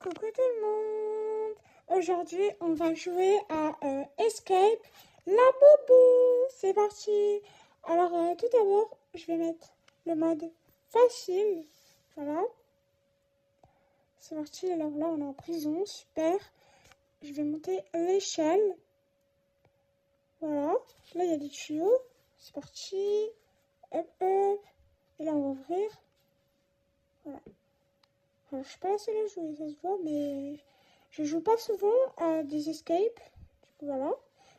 Coucou tout le monde. Aujourd'hui, on va jouer à Escape la Bobo. C'est parti. Alors, tout d'abord, je vais mettre le mode facile. Voilà. C'est parti. Alors là, on est en prison. Super. Je vais monter l'échelle. Voilà. Là, il y a des tuyaux. C'est parti. Hop, hop. Et là, on va ouvrir. Voilà. Alors, je suis pas la seule à jouer, ça se voit, mais je joue pas souvent à des escapes. Du coup, voilà.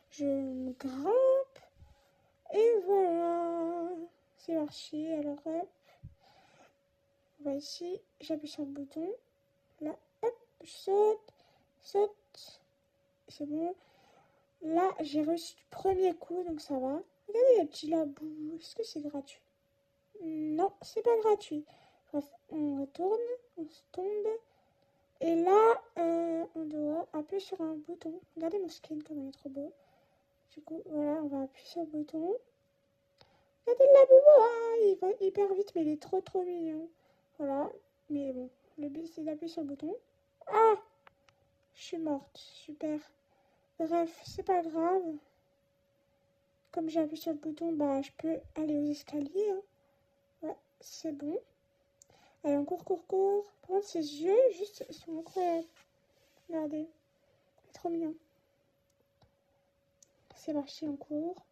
Je me grimpe. Et voilà. C'est parti. Alors, hop. On va ici. J'appuie sur le bouton. Là, hop. Je saute. Saute. C'est bon. Là, j'ai reçu du premier coup, donc ça va. Regardez les petits labous. Est-ce que c'est gratuit? Non, c'est pas gratuit. Bref, on retourne. On se tombe. Et là, on doit appuyer sur un bouton. Regardez mon skin comme il est trop beau. Du coup, voilà, on va appuyer sur le bouton. Regardez la bobo, ah, il va hyper vite, mais il est trop mignon. Voilà, mais bon, le but c'est d'appuyer sur le bouton. Ah, je suis morte, super. Bref, c'est pas grave. Comme j'ai appuyé sur le bouton, bah je peux aller aux escaliers. Hein. Ouais, c'est bon. Allez, on court. Prendre ses yeux, juste, ils sont incroyables. Regardez, c'est trop mignon. C'est parti, on court.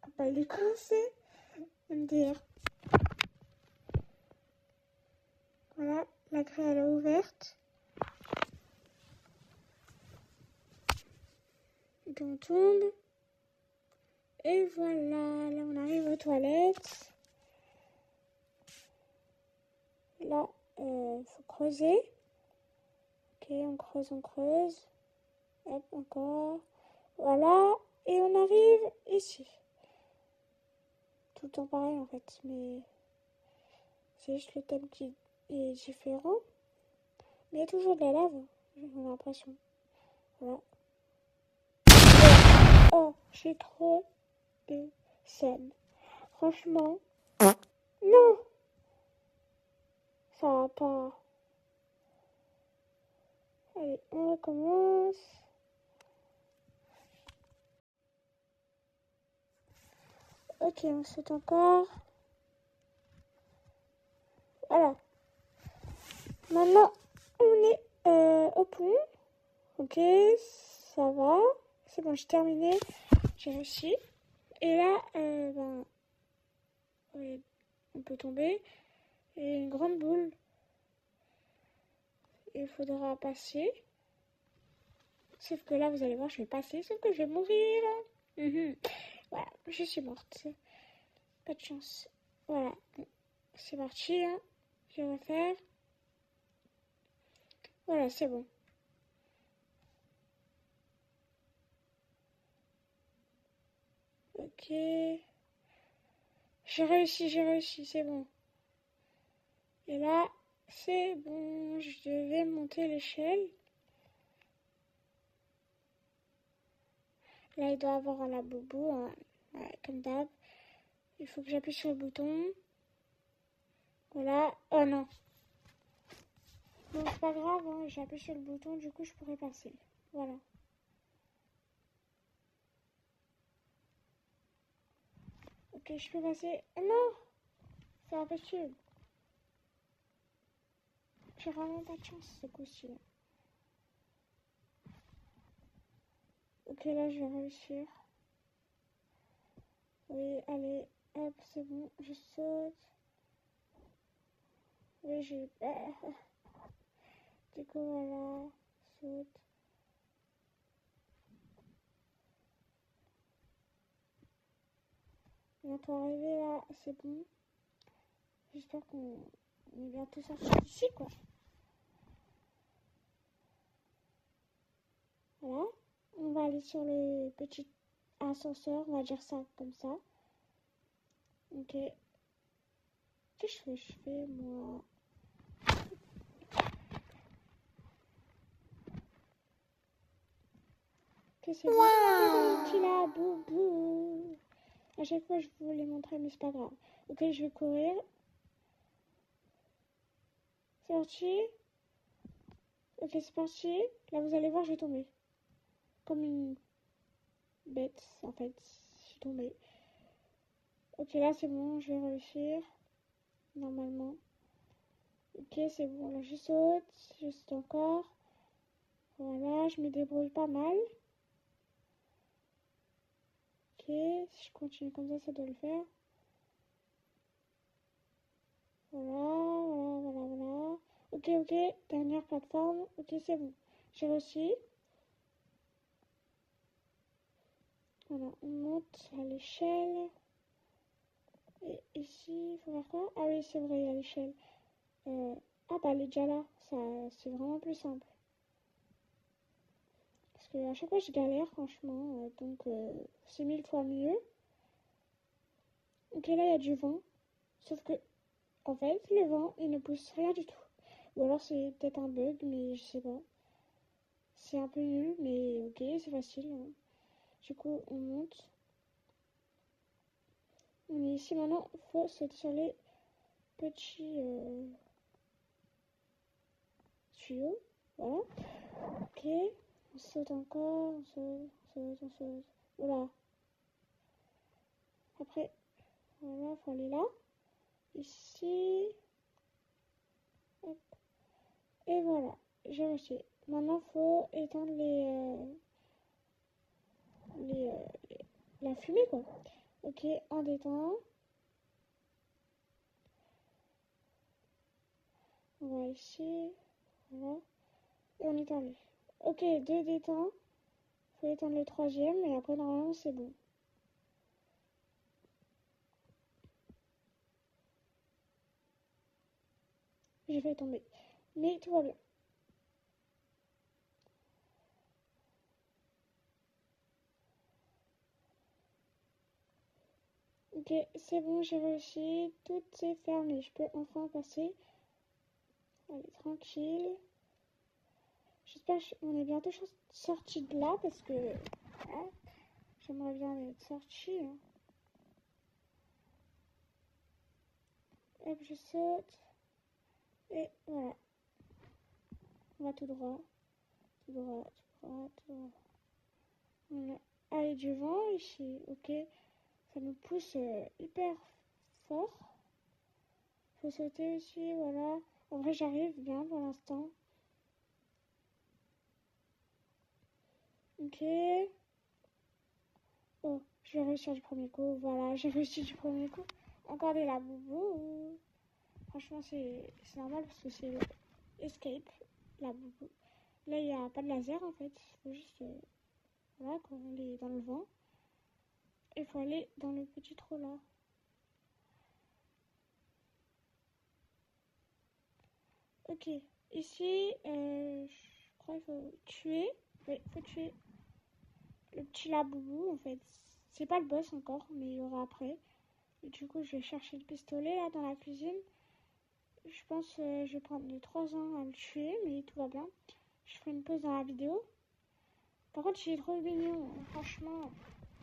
Ah bah, il est coincé. MDR. Voilà, la grille elle est ouverte. Et puis on tombe. Et voilà, là on arrive aux toilettes. Là, faut creuser. Ok, on creuse. Hop, encore. Voilà, et on arrive ici. Tout le temps pareil en fait, mais c'est juste le thème qui est différent. Mais il y a toujours de la lave, j'ai l'impression. Voilà. Oh, j'ai trop de scène. Franchement, non, ça va pas. Allez, on recommence. Ok, on saute encore. Voilà. Maintenant, on est au pont. Ok, ça va. C'est bon, j'ai terminé. J'ai réussi. Et là, oui, on peut tomber. Et une grande boule. Il faudra passer. Sauf que là, vous allez voir, je vais passer. Sauf que je vais mourir. Voilà, je suis morte. Pas de chance. Voilà, bon, c'est parti. Hein. Je vais refaire. Voilà, c'est bon. Ok. J'ai réussi, c'est bon. Et là, c'est bon. Je devais monter l'échelle. Là, il doit avoir la bobo, hein. Ouais, comme d'hab. Il faut que j'appuie sur le bouton. Voilà. Oh non. Bon, c'est pas grave, hein. J'ai appuyé sur le bouton, du coup, je pourrais passer. Voilà. Ok, je peux passer. Oh non, c'est impossible. J'ai vraiment pas de chance ce coup-ci. Ok, là, je vais réussir. Oui, allez, hop, c'est bon, je saute. Oui, j'ai peur. Du coup, voilà, saute. Bientôt arrivé là, c'est bon. J'espère qu'on est bientôt sorti d'ici, quoi. Voilà, on va aller sur le petit ascenseur, on va dire ça comme ça. Ok. Qu'est-ce que je fais, moi? Que c'est bon. Petit là, boubou. À chaque fois, je voulais montrer, mais c'est pas grave. Ok, je vais courir. C'est parti. Ok, c'est parti. Là, vous allez voir, je vais tomber. Comme une bête, en fait. Je suis tombée. Ok, là, c'est bon, je vais réussir. Normalement. Ok, c'est bon, là, je saute encore. Voilà, je me débrouille pas mal. Ok, si je continue comme ça doit le faire. Voilà. Ok, dernière plateforme. Ok, c'est bon. J'ai réussi. Voilà, on monte à l'échelle. Et ici, il faut faire quoi? Ah oui, c'est vrai, il y a l'échelle. Ah bah, elle est déjà là. Ça, c'est vraiment plus simple. Parce que à chaque fois, je galère, franchement. Donc, c'est 1000 fois mieux. Ok, là, il y a du vent. Sauf que, en fait, le vent, il ne pousse rien du tout. Ou alors, c'est peut-être un bug, mais je sais pas. C'est un peu nul, mais ok, c'est facile, hein. Du coup, on monte. On est ici maintenant. Il faut sauter sur les petits tuyaux. Voilà. Ok. On saute encore. On saute. Voilà. Après, voilà, faut aller là. Ici. Hop. Et voilà. J'ai réussi. Maintenant, faut éteindre la fumée, quoi. Ok, un d'éteint. On va ici. Voilà. Et on éteint lui. Ok, deux d'éteint. Faut éteindre le troisième. Et après, normalement, c'est bon. J'ai fait tomber. Mais tout va bien. Ok, c'est bon, j'ai réussi. Tout est fermé. Je peux enfin passer. Allez, tranquille. J'espère qu'on est bientôt sorti de là parce que hein, j'aimerais bien être sorti, hein. Hop, je saute. Et voilà. On va tout droit. Tout droit, tout droit, tout droit. Voilà. Ah, il y a du vent ici. Ok. Ça nous pousse hyper fort. Faut sauter aussi, voilà. En vrai, j'arrive bien pour l'instant. Ok. Oh, je vais réussir du premier coup. Voilà, j'ai réussi du premier coup. Encore des laboubous. Franchement, c'est normal parce que c'est escape, laboubou. Là, il n'y a pas de laser en fait. Il faut juste. Voilà, quand on est dans le vent. Il faut aller dans le petit trou là. Ok. Ici, je crois qu'il faut tuer. Oui, il faut tuer le petit laboubou en fait. C'est pas le boss encore, mais il y aura après. Et du coup, je vais chercher le pistolet là dans la cuisine. Je pense que je vais prendre 3 ans à le tuer, mais tout va bien. Je ferai une pause dans la vidéo. Par contre, il est trop mignon, franchement,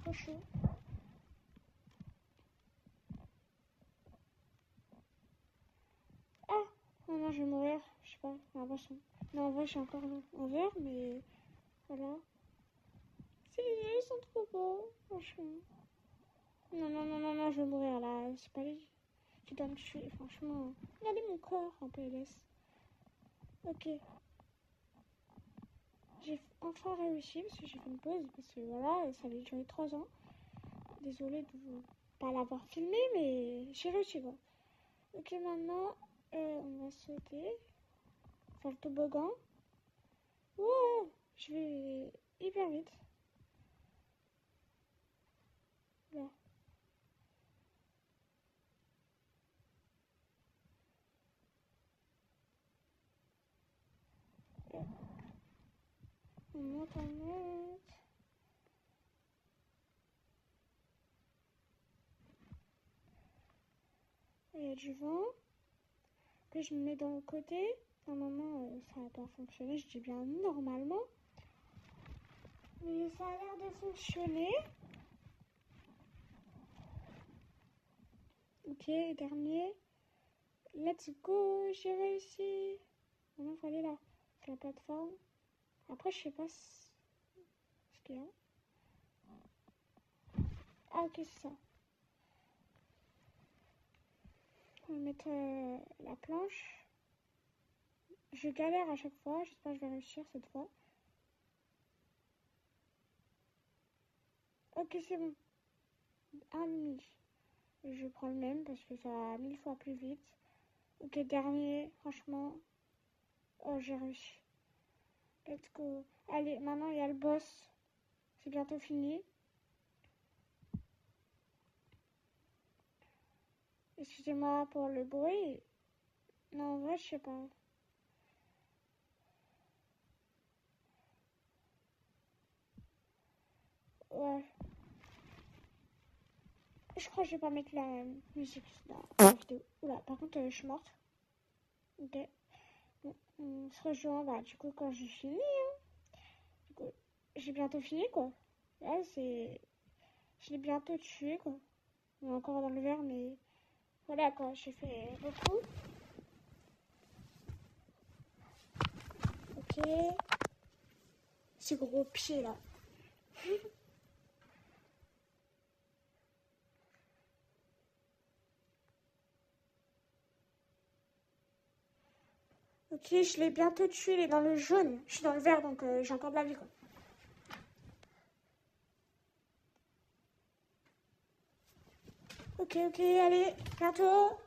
trop chaud. Ah, oh non, je vais mourir, je sais pas, j'ai l'impression. Non, en vrai, je suis encore en vert, mais voilà. Ils sont trop beaux, franchement. Non, je vais mourir là, c'est pas les qui doivent me tuer, franchement. Regardez mon corps en PLS. Ok. J'ai enfin réussi parce que j'ai fait une pause, parce que voilà, ça avait duré 3 ans. Désolée de ne pas l'avoir filmé, mais j'ai réussi quoi. Ok, maintenant, on va sauter. Faire le toboggan. Wow, je vais hyper vite. Là. On monte, on monte. Il y a du vent. Que je me mets dans le côté. Normalement, ça va pas fonctionner. Je dis bien normalement. Mais ça a l'air de fonctionner. Ok, dernier. Let's go, j'ai réussi. Maintenant, il faut aller là. sur la plateforme. Après, je sais pas ce qu'il y a. Ah, ok, c'est ça. On va mettre la planche. Je galère à chaque fois. J'espère que je vais réussir cette fois. Ok, c'est bon. 1,5. Je prends le même parce que ça va 1000 fois plus vite. Ok, dernier, franchement. Oh, j'ai réussi. Let's go. Allez, maintenant il y a le boss. C'est bientôt fini. Excusez-moi pour le bruit. Non, en vrai, je sais pas. Ouais. Je crois que je vais pas mettre la musique dans la vidéo. Oula, par contre, je suis morte. Ok. Bon, on se rejoint, bah, du coup, quand j'ai fini. Du coup, j'ai bientôt fini, quoi. Là, c'est... Je l'ai bientôt tué, quoi. On est encore dans le verre, mais... Voilà, quoi. J'ai fait beaucoup. Ok. Ces gros pieds, là. Ok, je l'ai bientôt tué, il est dans le jaune. Je suis dans le vert, donc j'ai encore de la vie, quoi. Ok, ok, allez, bientôt.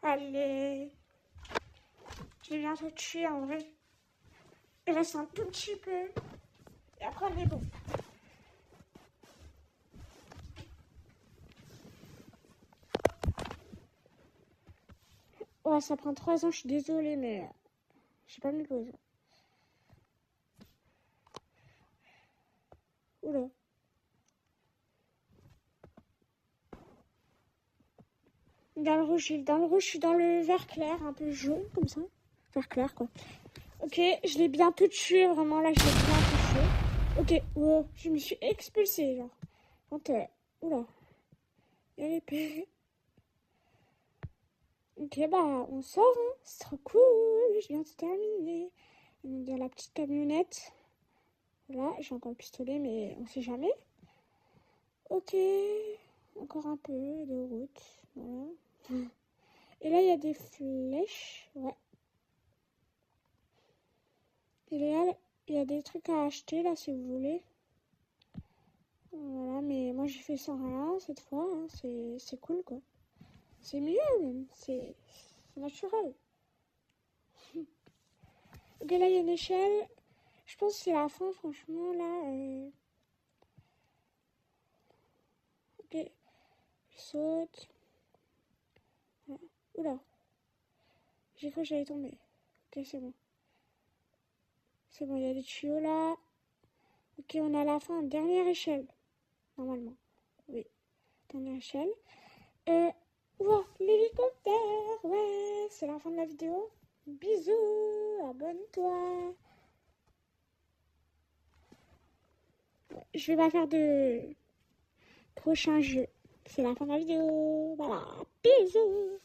Allez. Je l'ai bientôt tué, en vrai. Il reste un tout petit peu. Et après, on est bon. Ouais, ça prend 3 ans, je suis désolée, mais j'ai pas mis pause. Oula. Dans le rouge, je suis dans le vert clair, un peu jaune, comme ça. Vert clair, quoi. Ok, je l'ai bientôt tué, vraiment, là, je l'ai bientôt tué. Ok, oh, je me suis expulsée, genre. Quand, oula. Il y a l'épée. Ok, bah, on sort, hein. C'est trop cool. Je viens de terminer. Il y a la petite camionnette. Voilà, j'ai encore le pistolet, mais on sait jamais. Ok, encore un peu de route. Voilà. Et là, il y a des flèches. Ouais. Et là, il y a des trucs à acheter, là, si vous voulez. Voilà, mais moi, j'ai fait sans rien cette fois. Hein. C'est cool, quoi. C'est mieux, même. C'est naturel. Ok, là, il y a une échelle. Je pense que c'est la fin, franchement, là. Ok, je saute. Voilà. Oula, j'ai cru que j'allais tomber. Ok, c'est bon. C'est bon, il y a des tuyaux, là. Ok, on est à la fin, dernière échelle. Normalement. Oui, dernière échelle. Wow, l'hélicoptère. Ouais, c'est la fin de la vidéo. Bisous, abonne-toi. Je vais pas faire de prochain jeu. C'est la fin de la vidéo. Voilà, bisous.